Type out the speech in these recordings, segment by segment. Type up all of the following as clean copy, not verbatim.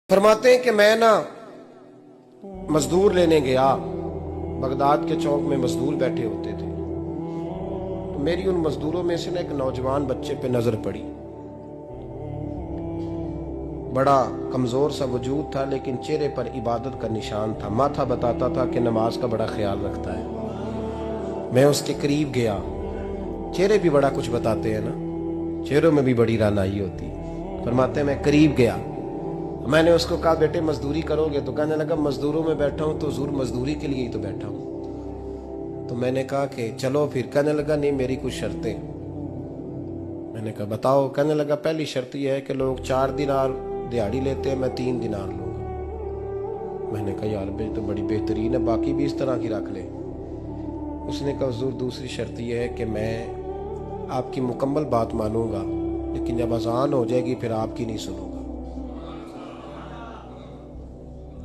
फरमाते हैं कि मैं ना मजदूर लेने गया। बगदाद के चौक में मजदूर बैठे होते थे, तो मेरी उन मजदूरों में से ना एक नौजवान बच्चे पे नजर पड़ी। बड़ा कमजोर सा वजूद था, लेकिन चेहरे पर इबादत का निशान था। माथा बताता था कि नमाज का बड़ा ख्याल रखता है। मैं उसके करीब गया। चेहरे भी बड़ा कुछ बताते हैं ना, चेहरों में भी बड़ी रानाई होती है। फरमाते हैं मैं करीब गया, मैंने उसको कहा बेटे मजदूरी करोगे? तो कहने लगा मजदूरों में बैठा हूं तो हुजूर मजदूरी के लिए ही तो बैठा हूं। तो मैंने कहा कि चलो फिर। कहने लगा नहीं मेरी कुछ शर्तें। मैंने कहा बताओ। कहने लगा पहली शर्त यह है कि लोग 4 दिनार दिहाड़ी लेते हैं, मैं 3 दिनार लूंगा। मैंने कहा यार भाई तो बड़ी बेहतरीन है, बाकी भी इस तरह की रख ले। उसने कहा हुजूर दूसरी शर्त यह है कि मैं आपकी मुकम्मल बात मानूंगा, लेकिन जब अजान हो जाएगी फिर आपकी नहीं सुनूंगा।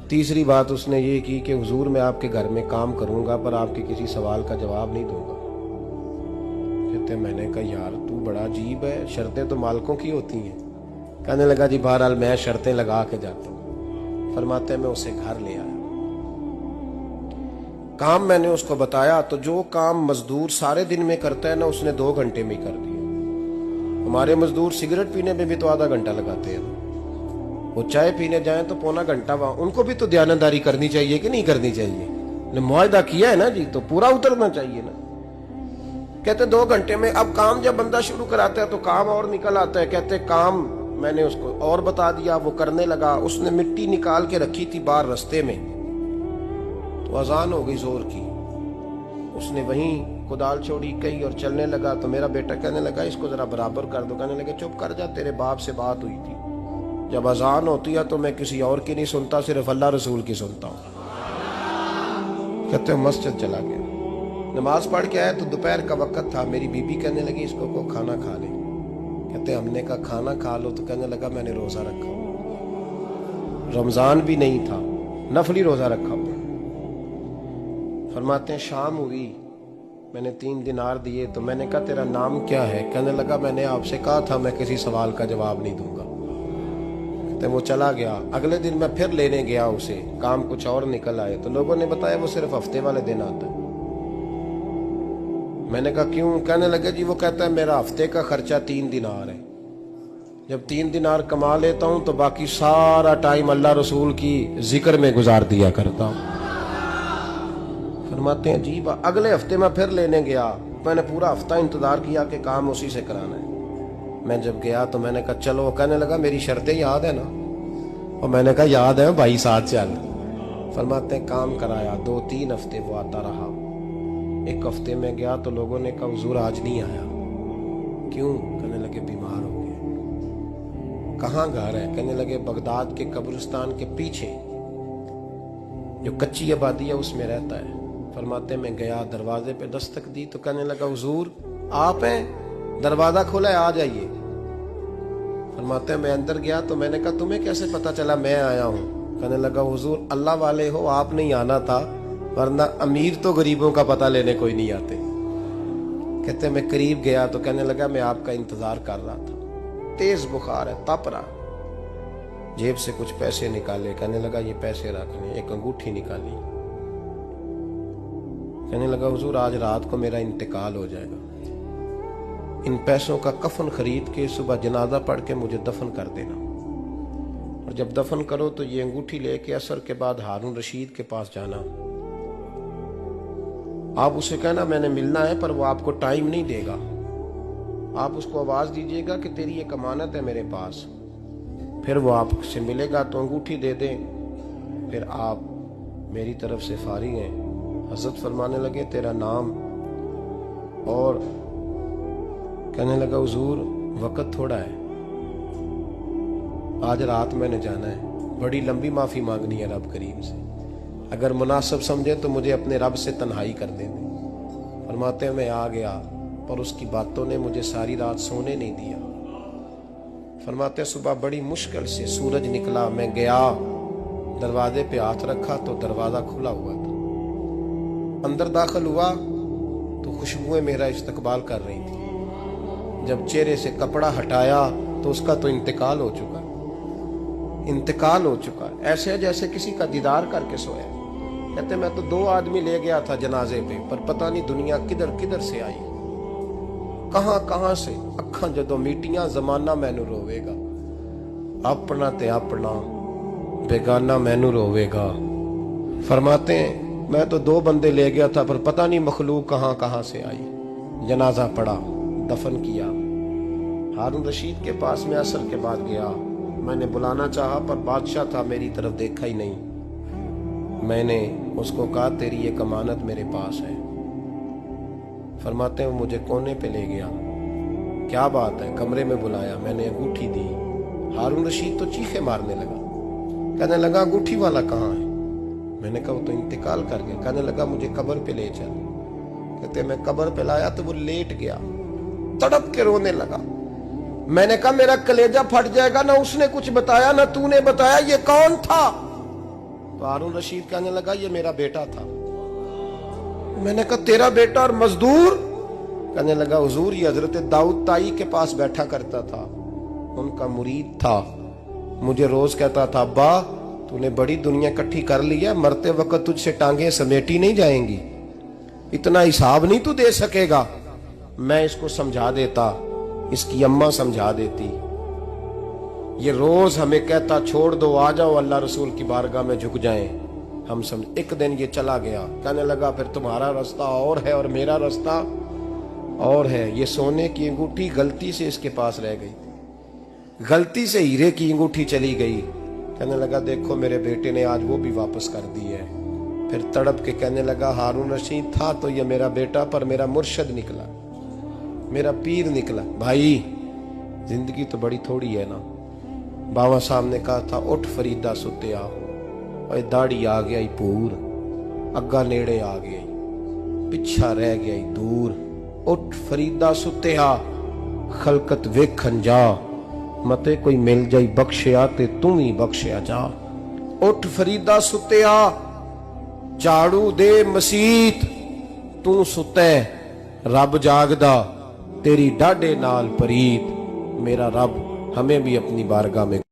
तीसरी बात उसने ये की कि हुजूर मैं आपके घर में काम करूंगा पर आपके किसी सवाल का जवाब नहीं दूंगा। कहते मैंने कहा यार तू बड़ा अजीब है, शर्तें तो मालिकों की होती हैं। कहने लगा जी बहरहाल मैं शर्तें लगा के जाता हूँ। फरमाते मैं उसे घर ले आया। काम मैंने उसको बताया तो जो काम मजदूर सारे दिन में करता है ना, उसने 2 घंटे में कर दिया। हमारे मजदूर सिगरेट पीने में भी तो आधा घंटा लगाते हैं, वो चाय पीने जाएं तो पौना घंटा वहां। उनको भी तो दयानतदारी करनी चाहिए कि नहीं करनी चाहिए? ने मुआहदा किया है ना जी, तो पूरा उतरना चाहिए ना। कहते 2 घंटे में। अब काम जब बंदा शुरू कराता है तो काम और निकल आता है। कहते काम मैंने उसको और बता दिया, वो करने लगा। उसने मिट्टी निकाल के रखी थी बाहर रास्ते में, तो अजान हो गई जोर की। उसने वहीं कुदाल छोड़ी कही और चलने लगा। तो मेरा बेटा कहने लगा इसको जरा बराबर कर दो। कहने लगे चुप कर जा, तेरे बाप से बात हुई थी, जब अजान होती है तो मैं किसी और की नहीं सुनता, सिर्फ अल्लाह रसूल की सुनता हूँ। कहते मस्जिद चला गया, नमाज पढ़ के आया तो दोपहर का वक्त था। मेरी बीबी कहने लगी इसको को खाना खा ले। कहते हमने कहा खाना खा लो। तो कहने लगा मैंने रोजा रखा हुआ, रमजान भी नहीं था, नफली रोजा रखा हुआ। फरमाते हैं शाम हुई, मैंने 3 दिनार दिए। तो मैंने कहा तेरा नाम क्या है? कहने लगा मैंने आपसे कहा था मैं किसी सवाल का जवाब नहीं दूंगा। तो वो चला गया। अगले दिन मैं फिर लेने गया उसे, काम कुछ और निकल आए। तो लोगों ने बताया वो सिर्फ हफ्ते वाले दिन आता है। मैंने कहा क्यों? कहने लगे जी वो कहता है मेरा हफ्ते का खर्चा 3 दिनार है, जब 3 दिनार कमा लेता हूं तो बाकी सारा टाइम अल्लाह रसूल की जिक्र में गुजार दिया करता हूं। फरमाते हैं अजीब। अगले हफ्ते मैं फिर लेने गया, मैंने पूरा हफ्ता इंतजार किया कि काम उसी से कराना है। मैं जब गया तो मैंने कहा चलो। कहने लगा मेरी शर्तें याद है ना? और मैंने कहा याद है भाई, साथ चल। फरमाते हैं काम कराया। 2-3 हफ्ते वो आता रहा। एक हफ्ते में गया तो लोगों ने कहा हुजूर आज नहीं आया। क्यों? कहने लगे बीमार हो गए। कहाँ घर है? कहने लगे बगदाद के कब्रिस्तान के पीछे जो कच्ची आबादी है उसमें रहता है। फरमाते मैं गया, दरवाजे पे दस्तक दी तो कहने लगा हुजूर आप हैं? दरवाजा खोला है, आ जाइए। फरमाते हैं मैं अंदर गया तो मैंने कहा तुम्हें कैसे पता चला मैं आया हूँ? कहने लगा हुजूर अल्लाह वाले हो, आप नहीं आना था, वरना अमीर तो गरीबों का पता लेने कोई नहीं आते। कहते मैं करीब गया तो कहने लगा मैं आपका इंतजार कर रहा था, तेज बुखार है, तप रहा। जेब से कुछ पैसे निकाले। कहने लगा ये पैसे रख लें। एक अंगूठी निकाली। कहने लगा हुजूर आज रात को मेरा इंतकाल हो जाएगा, इन पैसों का कफन खरीद के सुबह जनाजा पढ़ के मुझे दफन कर देना, और जब दफन करो तो ये अंगूठी लेके असर के बाद हारून रशीद के पास जाना। आप उसे कहना मैंने मिलना है पर वो आपको टाइम नहीं देगा। आप उसको आवाज दीजिएगा कि तेरी एक अमानत है मेरे पास। फिर वो आपसे मिलेगा तो अंगूठी दे दे, फिर आप मेरी तरफ से फारिग हैं। हजरत फरमाने लगे तेरा नाम? और कहने लगा हुजूर वक्त थोड़ा है, आज रात मैंने जाना है, बड़ी लंबी माफी मांगनी है रब करीम से, अगर मुनासिब समझे तो मुझे अपने रब से तन्हाई कर दे। फरमाते हैं मैं आ गया पर उसकी बातों ने मुझे सारी रात सोने नहीं दिया। फरमाते हैं सुबह बड़ी मुश्किल से सूरज निकला, मैं गया दरवाजे पे हाथ रखा तो दरवाजा खुला हुआ था। अंदर दाखिल हुआ तो खुशबुएं मेरा इस्तकबाल कर रही थी। जब चेहरे से कपड़ा हटाया तो उसका तो इंतकाल हो चुका। इंतकाल हो चुका है, ऐसे है जैसे किसी का दीदार करके सोया। कहते मैं तो 2 आदमी ले गया था जनाजे पे, पर पता नहीं दुनिया किधर किधर से आई, कहां कहां से। अखां जदों मीटियां जमाना मैनू रोवेगा, अपना ते अपना बेगाना मैनू रोवेगा। फरमाते हैं मैं तो 2 बंदे ले गया था, पर पता नहीं मखलूक कहां कहां से आई। जनाजा पड़ा, दफन किया। हारून रशीद के पास में असर के बाद गया, मैंने बुलाना चाहा पर बादशाह था, मेरी तरफ देखा ही नहीं। मैंने उसको कहा तेरी एक अमानत मेरे पास है। फरमाते हैं मुझे कोने पे ले गया, क्या बात है, कमरे में बुलाया, मैंने अंगूठी दी। हारून रशीद तो चीखे मारने लगा, कहने लगा अंगूठी वाला कहाँ है? मैंने कहा वो तो इंतकाल कर गया। कहने लगा मुझे कब्र पे ले चल। कहते मैं कब्र पे लाया तो वो लेट गया, तड़प के रोने लगा। मैंने कहा मेरा कलेजा फट जाएगा, ना उसने कुछ बताया ना तूने बताया, ये कौन था? तो हारून रशीद कहने लगा ये मेरा बेटा था। मैंने कहा तेरा बेटा और मजदूर? कहने लगा हुजूर ये हजरत दाऊद ताई के पास बैठा करता था, उनका मुरीद था। मुझे रोज कहता था अब्बा तूने बड़ी दुनिया इकट्ठी कर ली है, मरते वक्त तुझसे टांगे समेटी नहीं जाएंगी, इतना हिसाब नहीं तू दे सकेगा। मैं इसको समझा देता, इसकी अम्मा समझा देती। ये रोज हमें कहता छोड़ दो, आ जाओ अल्लाह रसूल की बारगाह में झुक जाएं। हम समझ। एक दिन ये चला गया, कहने लगा फिर तुम्हारा रास्ता और है और मेरा रास्ता और है। ये सोने की अंगूठी गलती से इसके पास रह गई, गलती से हीरे की अंगूठी चली गई। कहने लगा देखो मेरे बेटे ने आज वो भी वापस कर दी है। फिर तड़प के कहने लगा हारून रशीद था तो ये मेरा बेटा, पर मेरा मुर्शद निकला, मेरा पीर निकला। भाई जिंदगी तो बड़ी थोड़ी है ना। बाबा साहब ने कहा था उठ फरीदा सुत्या, और दाढ़ी आ गया पूर, अग्गा नेड़े आ गया, पिछा रह गया दूर। उठ फरीदा सुत्या खलकत वेखन जा, मते कोई मिल जाई बख्शिया ते तू ही बख्शिया जा। उठ फरीदा सुत्या झाड़ू दे मसीत, तू सुते रब जागदा, तेरी डाडे नाल परीत। मेरा रब हमें भी अपनी बारगाह में